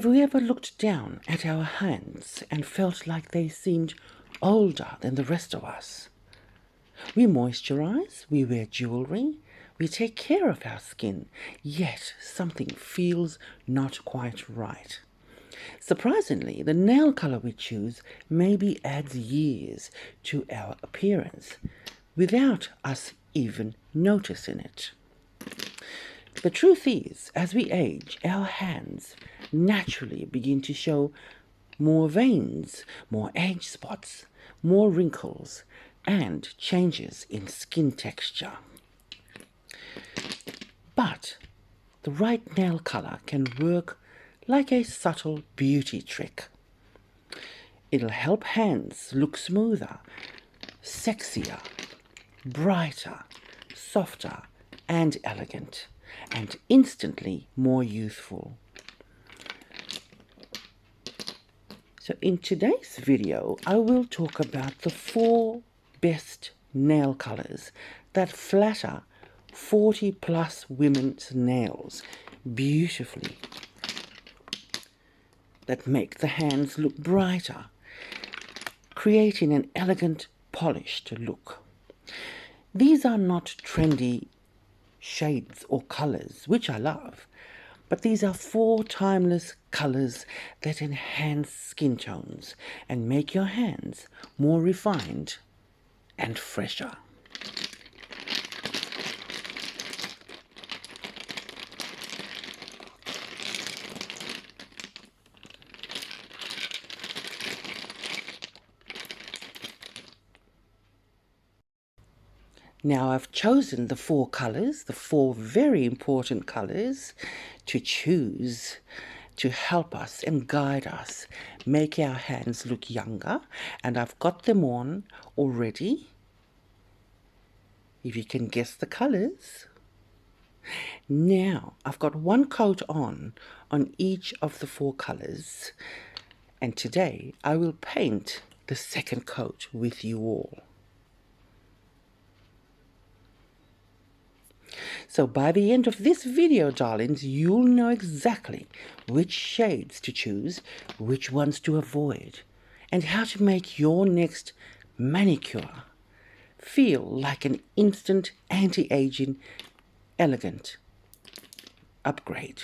Have we ever looked down at our hands and felt like they seemed older than the rest of us? We moisturize, we wear jewelry, we take care of our skin, yet something feels not quite right. Surprisingly, the nail color we choose maybe adds years to our appearance without us even noticing it. The truth is, as we age, our hands naturally begin to show more veins, more age spots, more wrinkles, and changes in skin texture. But the right nail color can work like a subtle beauty trick. It'll help hands look smoother, sexier, brighter, softer, and elegant, and instantly more youthful. So in today's video, I will talk about the 4 best nail colors that flatter 40 plus women's nails beautifully, that make the hands look brighter, creating an elegant, polished look. These are not trendy shades or colors, which I love, but these are 4 timeless colors that enhance skin tones and make your hands more refined and fresher. Now I've chosen the 4 colors, the 4 very important colors to choose to help us and guide us, make our hands look younger, and I've got them on already. If you can guess the colors. Now I've got 1 coat on each of the 4 colors, and today I will paint the 2nd coat with you all. So by the end of this video, darlings, you'll know exactly which shades to choose, which ones to avoid, and how to make your next manicure feel like an instant anti-aging, elegant upgrade.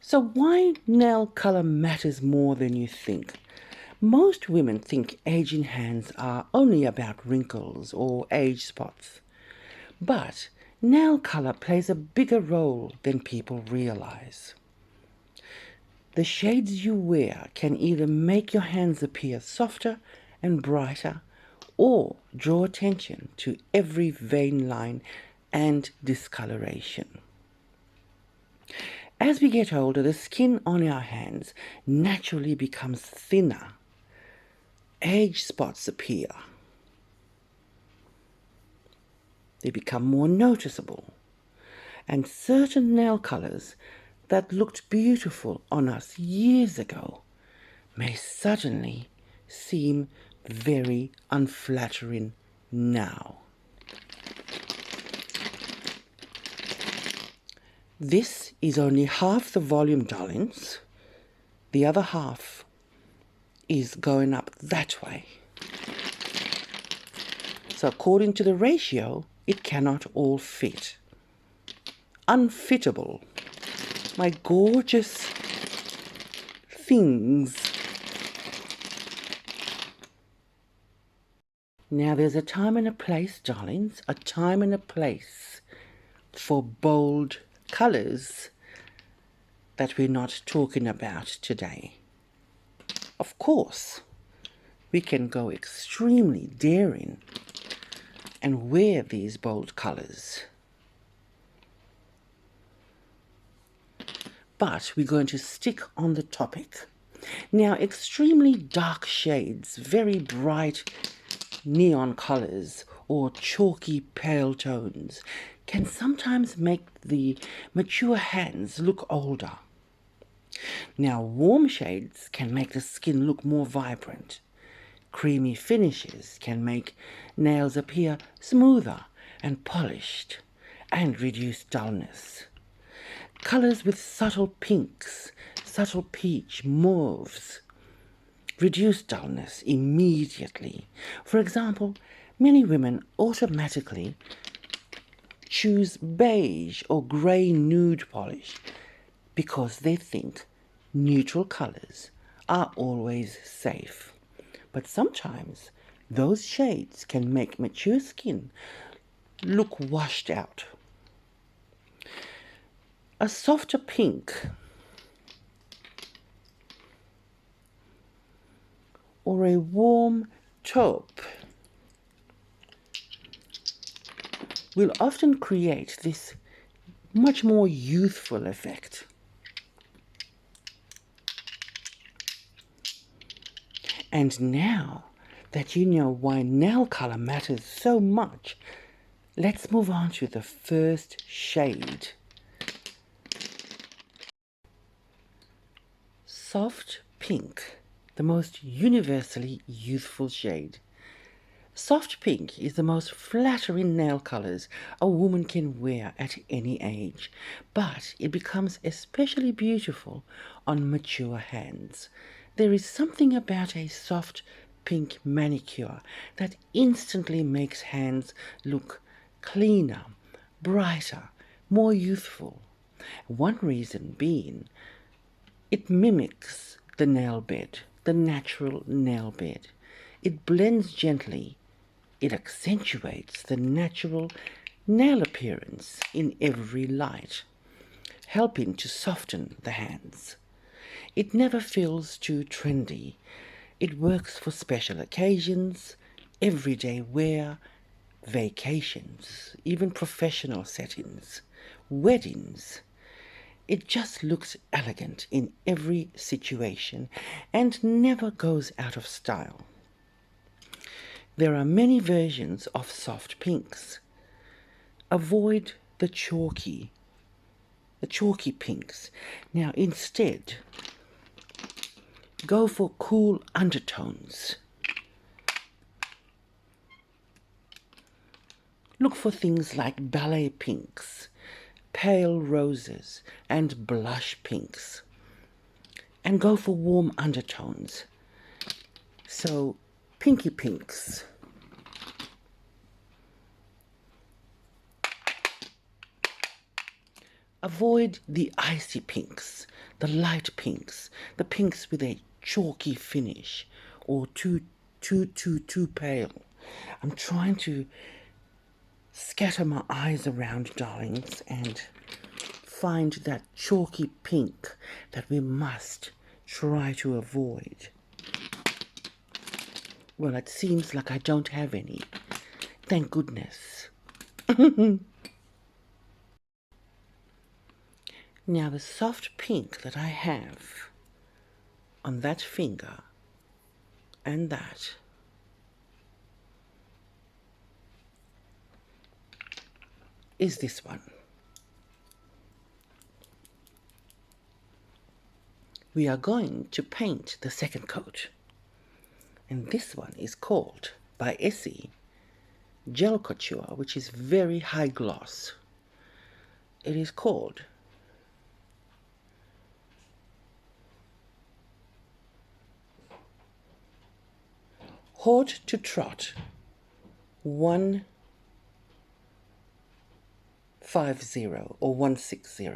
So why nail color matters more than you think. Most women think aging hands are only about wrinkles or age spots. But nail color plays a bigger role than people realize. The shades you wear can either make your hands appear softer and brighter, or draw attention to every vein line and discoloration. As we get older, the skin on our hands naturally becomes thinner. Age spots appear. They become more noticeable, and certain nail colors that looked beautiful on us years ago may suddenly seem very unflattering now. This is only half the volume, darlings. The other half is going up that way. So according to the ratio, it cannot all fit. Unfittable. My gorgeous things. Now there's a time and a place, darlings, a time and a place for bold colors that we're not talking about today. Of course, we can go extremely daring and wear these bold colors. But we're going to stick on the topic. Now, extremely dark shades, very bright neon colors, or chalky pale tones can sometimes make the mature hands look older. Now, warm shades can make the skin look more vibrant. Creamy finishes can make nails appear smoother and polished and reduce dullness. Colors with subtle pinks, subtle peach, mauves reduce dullness immediately. For example, many women automatically choose beige or grey nude polish because they think neutral colors are always safe. But sometimes those shades can make mature skin look washed out. A softer pink or a warm taupe will often create this much more youthful effect. And now that you know why nail color matters so much, let's move on to the first shade. Soft pink, the most universally youthful shade. Soft pink is the most flattering nail colors a woman can wear at any age, but it becomes especially beautiful on mature hands. There is something about a soft pink manicure that instantly makes hands look cleaner, brighter, more youthful. One reason being it mimics the nail bed, the natural nail bed. It blends gently. It accentuates the natural nail appearance in every light, helping to soften the hands. It never feels too trendy. It works for special occasions, everyday wear, vacations, even professional settings, weddings. It just looks elegant in every situation and never goes out of style. There are many versions of soft pinks. Avoid the chalky pinks. Now instead, go for cool undertones. Look for things like ballet pinks, pale roses, and blush pinks. And go for warm undertones. So, pinky pinks. Avoid the icy pinks, the light pinks, the pinks with a chalky finish or too pale. I'm trying to scatter my eyes around, darlings, and find that chalky pink that we must try to avoid. Well, it seems like I don't have any. Thank goodness. Now the soft pink that I have on that finger and that is this one. We are going to paint the second coat. And this one is called, by Essie, Gel Couture, which is very high gloss. It is called Haute to Trot 150 or 160.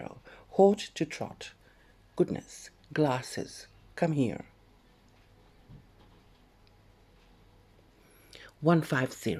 Haute to Trot. Goodness, glasses, come here. 150.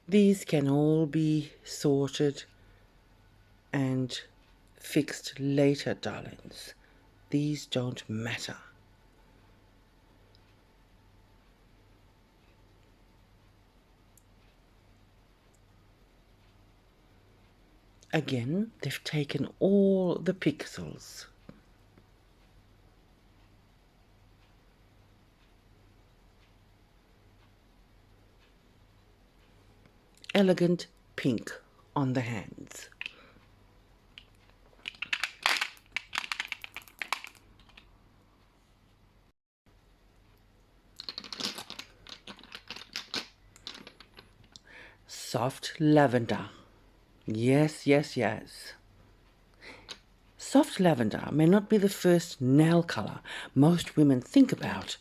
These can all be sorted and fixed later, darlings. These don't matter. Again, they've taken all the pixels. Elegant pink on the hands. Soft lavender. Yes, yes, yes. Soft lavender may not be the first nail color most women think about,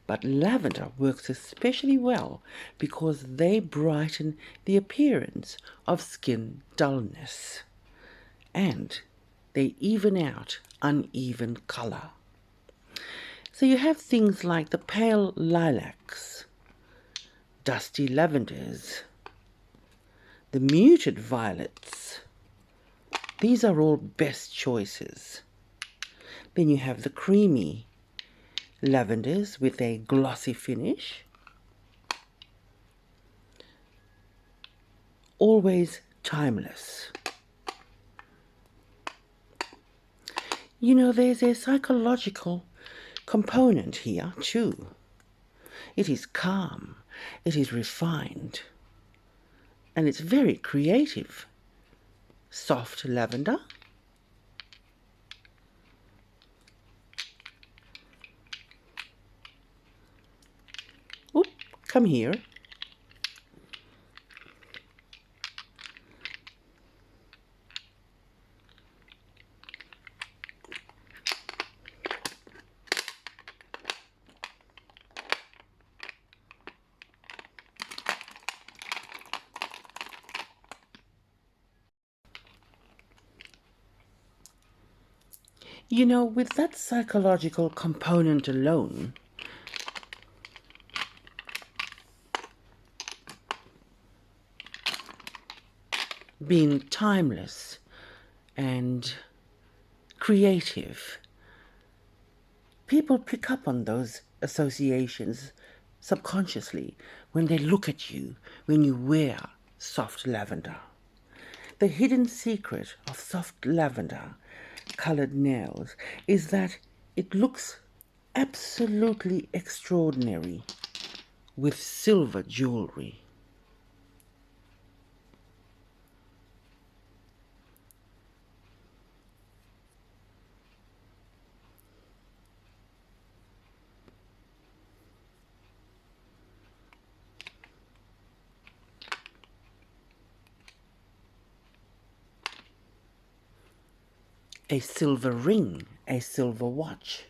but lavender works especially well because they brighten the appearance of skin dullness and they even out uneven color. So you have things like the pale lilacs, dusty lavenders, the muted violets. These are all best choices. Then you have the creamy lavenders with a glossy finish. Always timeless. You know, there's a psychological component here too. It is calm, it is refined, and it's very creative. Soft lavender. Oop, come here. You know, with that psychological component alone, being timeless and creative, people pick up on those associations subconsciously when they look at you when you wear soft lavender. The hidden secret of soft lavender colored nails is that it looks absolutely extraordinary with silver jewelry. A silver ring, a silver watch.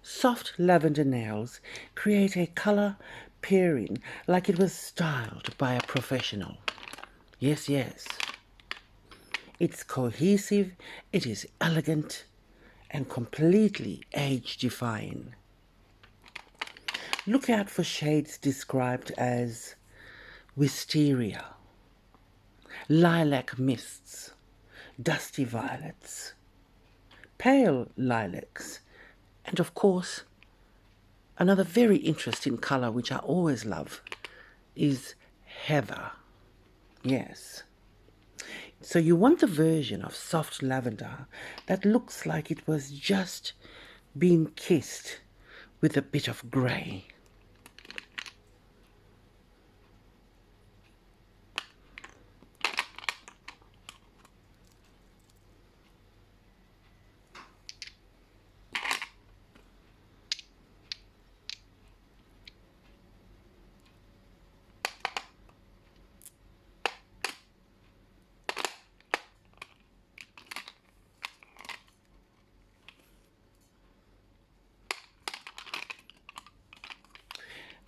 Soft lavender nails create a color pairing like it was styled by a professional. Yes, yes. It's cohesive, it is elegant, and completely age-defying. Look out for shades described as wisteria, lilac mists, dusty violets, pale lilacs, and of course, another very interesting color which I always love is heather. Yes. So you want the version of soft lavender that looks like it was just being kissed with a bit of grey.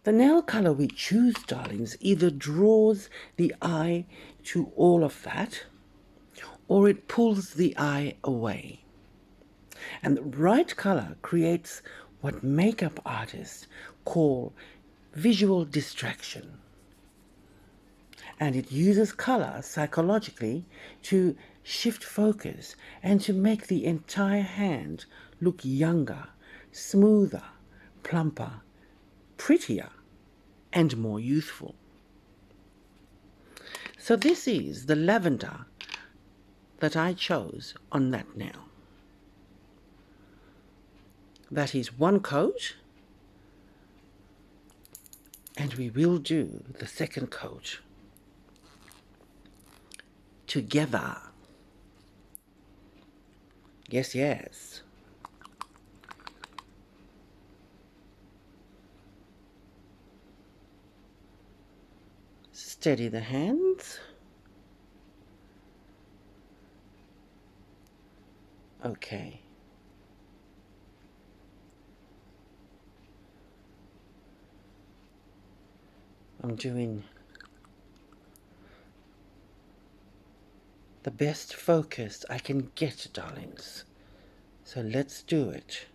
The nail color we choose, darlings, either draws the eye to all of that or it pulls the eye away. And the right color creates what makeup artists call visual distraction. And it uses color psychologically to shift focus and to make the entire hand look younger, smoother, plumper, prettier, and more youthful. So this is the lavender that I chose on that nail. That is one coat, and we will do the second coat together. Yes, yes. Steady the hands. Okay. I'm doing the best focus I can get, darlings. So let's do it.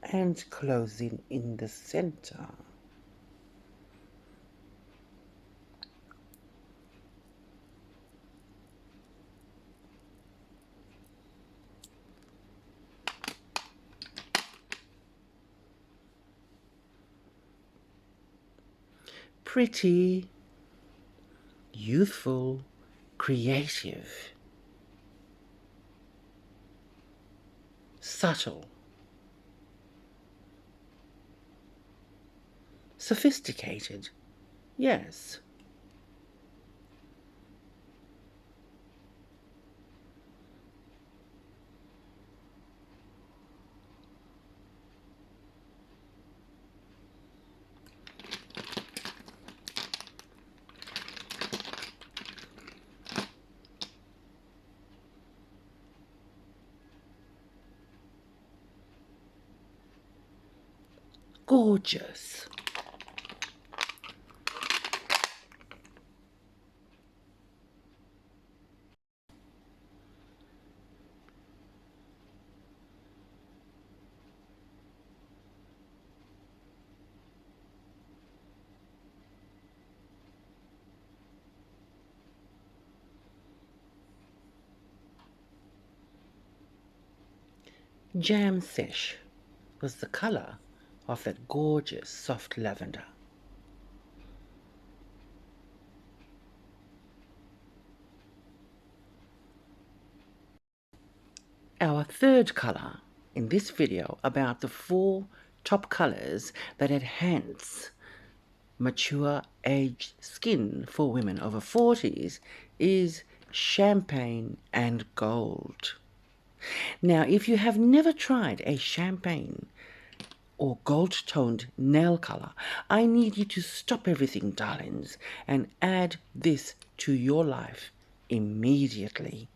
And closing in the center. Pretty, youthful, creative, subtle, sophisticated, yes. Gorgeous. Jam Sesh was the color of that gorgeous soft lavender. Our third color in this video about the 4 top colors that enhance mature aged skin for women over 40s is champagne and gold. Now, if you have never tried a champagne or gold-toned nail color, I need you to stop everything, darlings, and add this to your life immediately.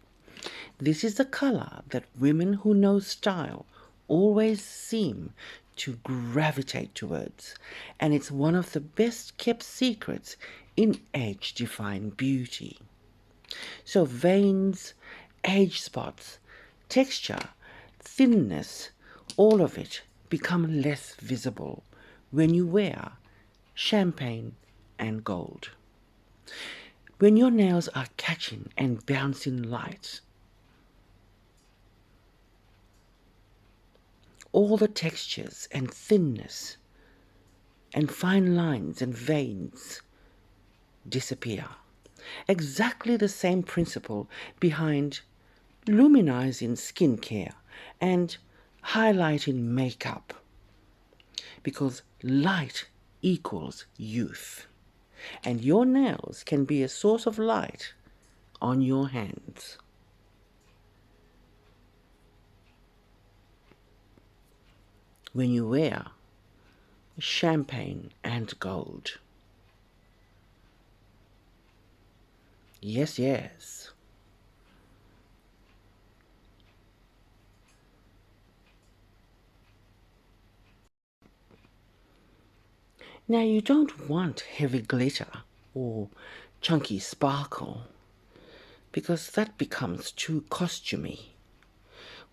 This is the color that women who know style always seem to gravitate towards, and it's one of the best kept secrets in age-defying beauty. So veins, age spots, texture, thinness, all of it become less visible when you wear champagne and gold. When your nails are catching and bouncing light, all the textures and thinness and fine lines and veins disappear. Exactly the same principle behind luminizing skincare and highlighting makeup, because light equals youth, and your nails can be a source of light on your hands. When you wear champagne and gold. Yes, yes. Now you don't want heavy glitter or chunky sparkle, because that becomes too costumey.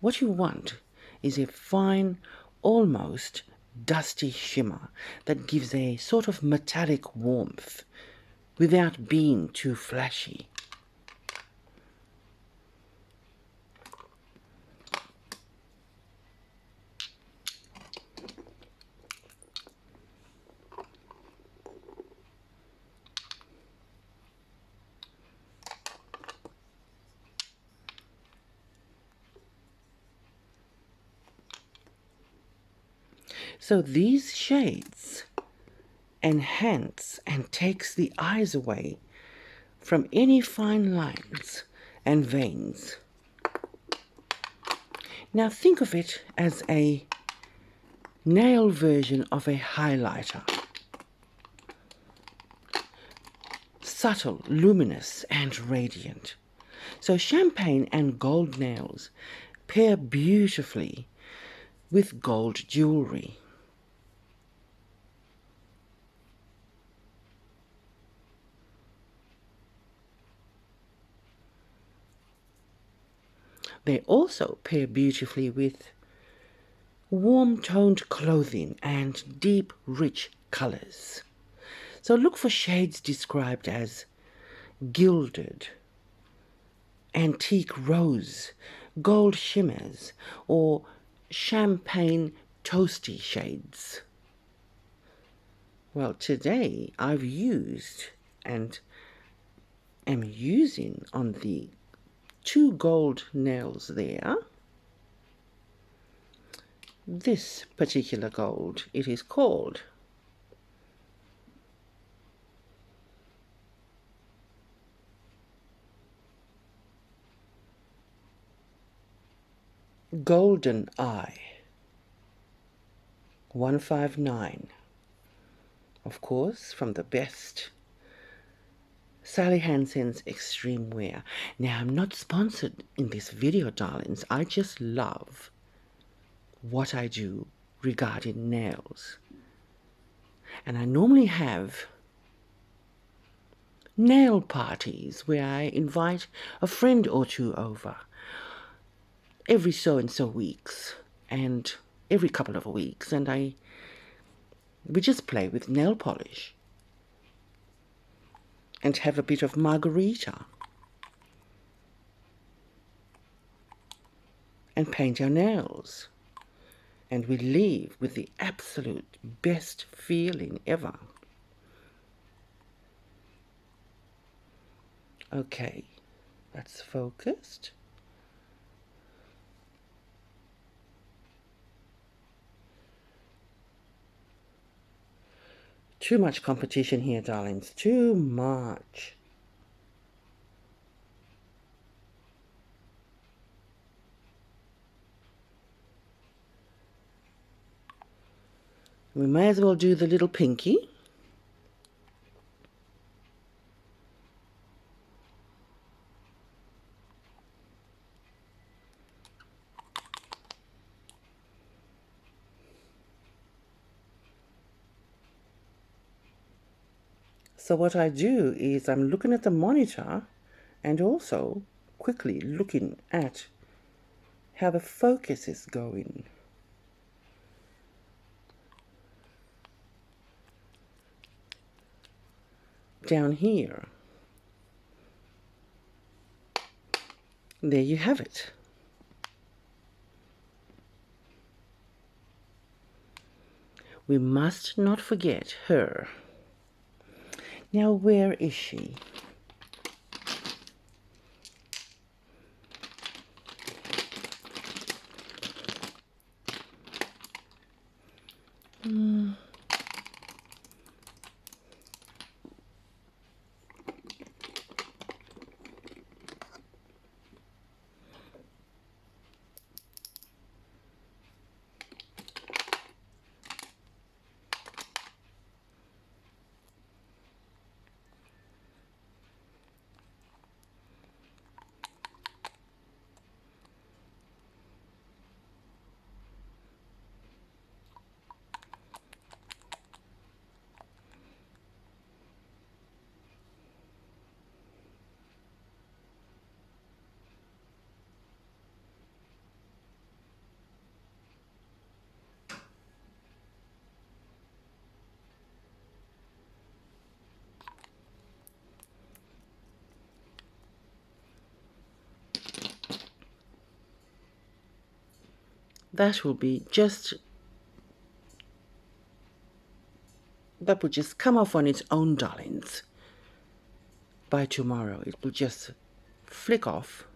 What you want is a fine, almost dusty shimmer that gives a sort of metallic warmth without being too flashy. So these shades enhance and takes the eyes away from any fine lines and veins. Now think of it as a nail version of a highlighter. Subtle, luminous, and radiant. So champagne and gold nails pair beautifully with gold jewelry. They also pair beautifully with warm-toned clothing and deep, rich colors. So look for shades described as gilded, antique rose, gold shimmers, or champagne toasty shades. Well, today I've used and am using on the 2 gold nails there this particular gold. It is called Golden Eye 159, of course, from the best Sally Hansen's Extreme Wear. Now, I'm not sponsored in this video, darlings. I just love what I do regarding nails. And I normally have nail parties where I invite a friend or two over every so and so weeks and every couple of weeks, and we just play with nail polish and have a bit of margarita and paint our nails, and we leave with the absolute best feeling ever. Okay, that's focused. Too much competition here, darlings. Too much. We may as well do the little pinky. So what I do is I'm looking at the monitor and also quickly looking at how the focus is going. Down here. There you have it. We must not forget her. Now, where is she? that will be just, that will just come off on its own, darlings. By tomorrow it will just flick off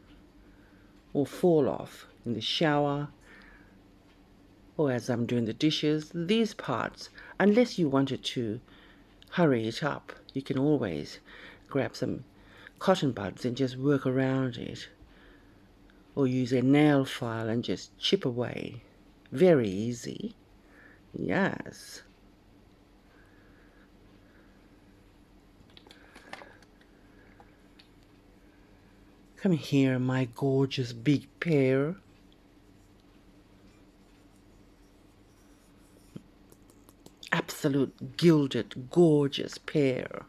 or fall off in the shower or as I'm doing the dishes. These parts, unless you wanted to hurry it up, you can always grab some cotton buds and just work around it, or use a nail file and just chip away. Very easy. Yes. Come here, my gorgeous big pear. Absolute gilded, gorgeous pear.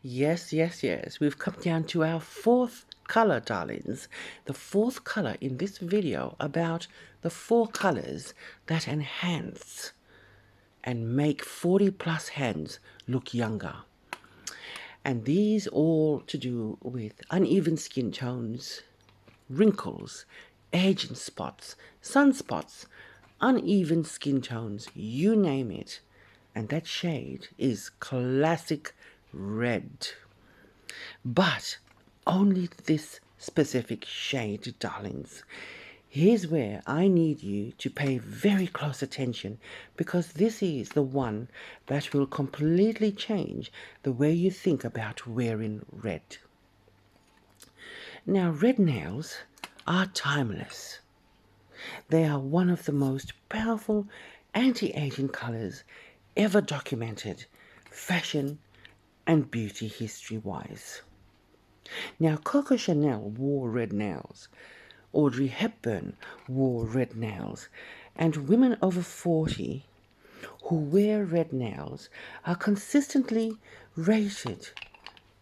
Yes, yes, yes. We've come down to our fourth color, darlings. The fourth color in this video about the 4 colors that enhance and make 40 plus hands look younger. And these all to do with uneven skin tones, wrinkles, aging spots, sunspots, uneven skin tones, you name it. And that shade is classic red. But only this specific shade, darlings. Here's where I need you to pay very close attention, because this is the one that will completely change the way you think about wearing red. Now, red nails are timeless. They are one of the most powerful anti-aging colors ever documented, fashion and beauty history-wise. Now, Coco Chanel wore red nails, Audrey Hepburn wore red nails, and women over 40 who wear red nails are consistently rated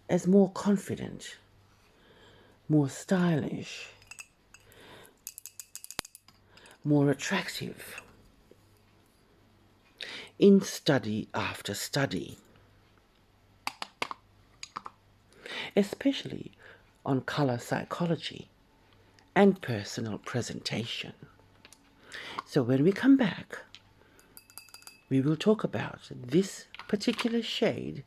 as more confident, more stylish, more attractive in study after study, especially on color psychology and personal presentation. So when we come back, we will talk about this particular shade,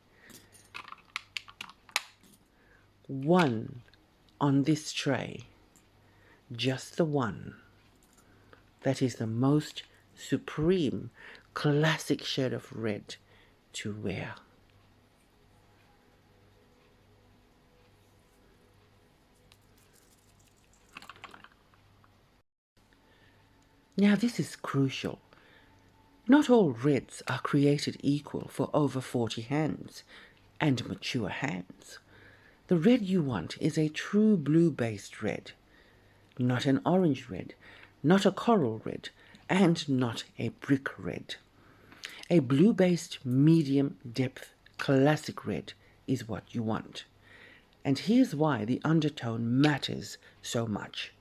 one on this tray, just the one that is the most supreme classic shade of red to wear. Now this is crucial. Not all reds are created equal for over 40 hands and mature hands. The red you want is a true blue-based red, not an orange red, not a coral red, and not a brick red. A blue-based medium depth classic red is what you want. And here's why the undertone matters so much.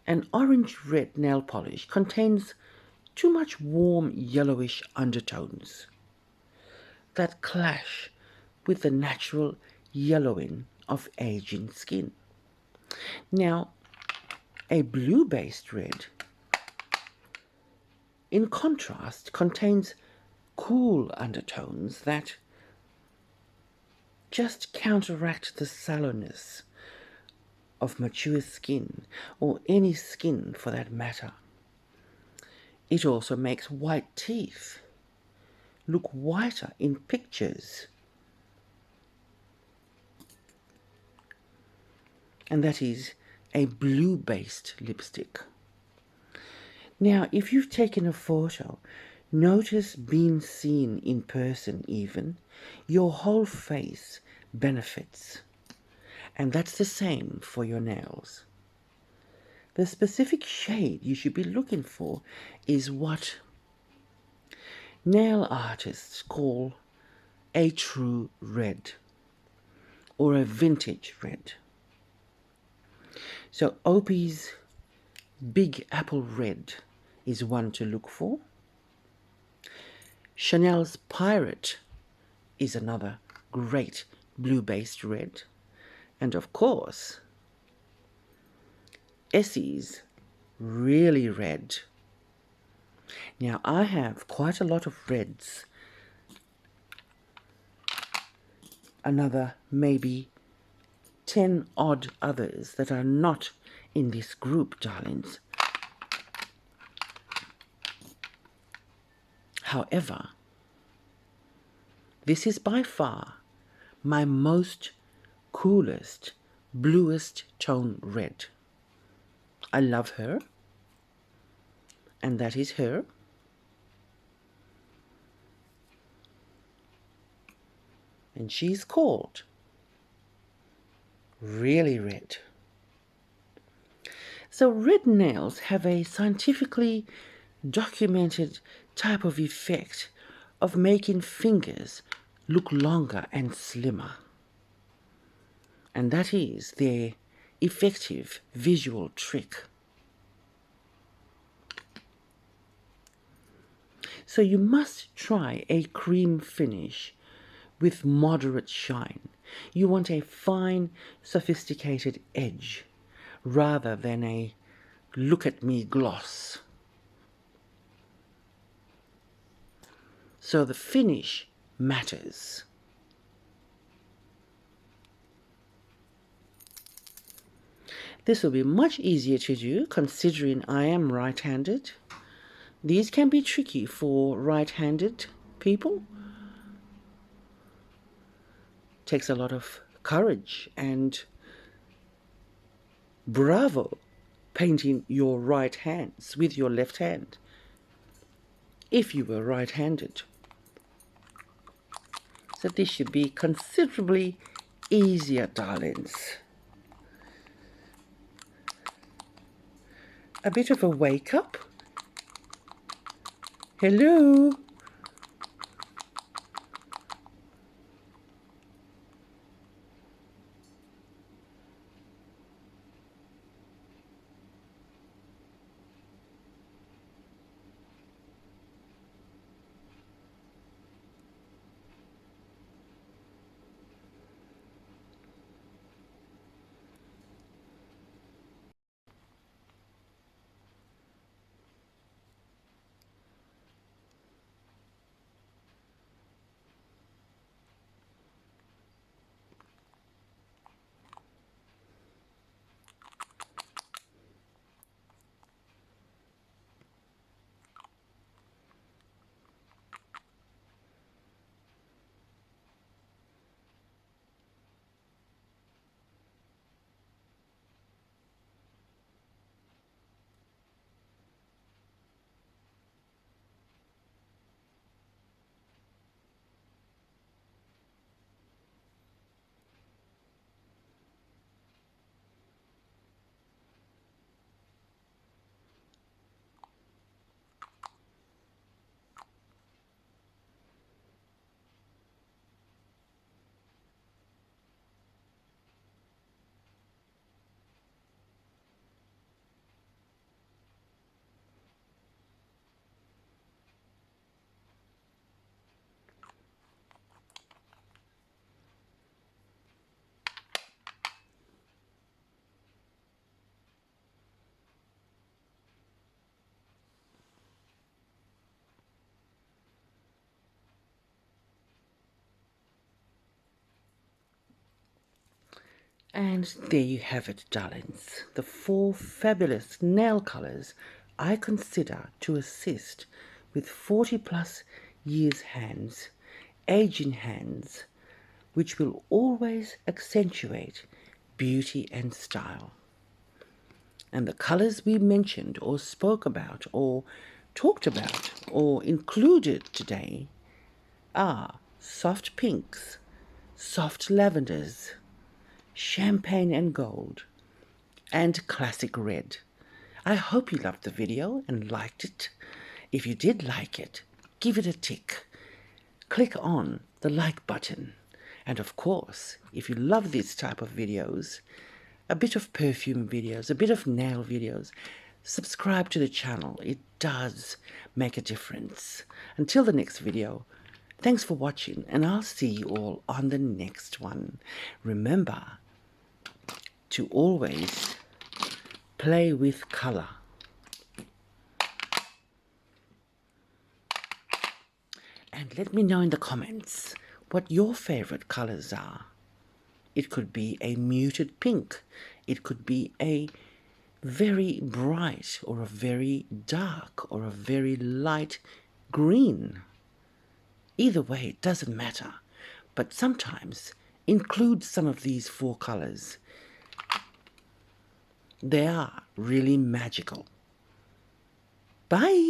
An orange red nail polish contains too much warm yellowish undertones that clash with the natural yellowing of aging skin. Now, a blue-based red, in contrast, contains cool undertones that just counteract the sallowness of mature skin, or any skin for that matter. It also makes white teeth look whiter in pictures. And that is a blue-based lipstick. Now, if you've taken a photo, notice being seen in person even, your whole face benefits. And that's the same for your nails. The specific shade you should be looking for is what nail artists call a true red or a vintage red. So Opie's Big Apple Red is one to look for. Chanel's Pirate is another great blue-based red. And of course, Essie's Really Red. Now I have quite a lot of reds. Another maybe 10 odd others that are not in this group, darlings. However, this is by far my most coolest, bluest tone red. I love her, and that is her. And she's called Really Red. So red nails have a scientifically documented type of effect of making fingers look longer and slimmer. And that is their effective visual trick. So you must try a cream finish with moderate shine. You want a fine, sophisticated edge rather than a look-at-me gloss. So the finish matters. This will be much easier to do considering I am right-handed. These can be tricky for right-handed people. Takes a lot of courage and bravo painting your right hands with your left hand if you were right-handed. So this should be considerably easier, darlings. A bit of a wake up. Hello. And there you have it, darlings. The 4 fabulous nail colors I consider to assist with 40 plus years hands, aging hands, which will always accentuate beauty and style. And the colors we mentioned or spoke about or talked about or included today are soft pinks, soft lavenders, champagne and gold, and classic red. I hope you loved the video and liked it. If you did like it, give it a tick. Click on the like button. And of course, if you love this type of videos, a bit of perfume videos, a bit of nail videos, subscribe to the channel. It does make a difference. Until the next video, thanks for watching, and I'll see you all on the next one. Remember to always play with color. And let me know in the comments what your favorite colors are. It could be a muted pink. It could be a very bright or a very dark or a very light green. Either way, it doesn't matter. But sometimes include some of these 4 colors. They are really magical. Bye.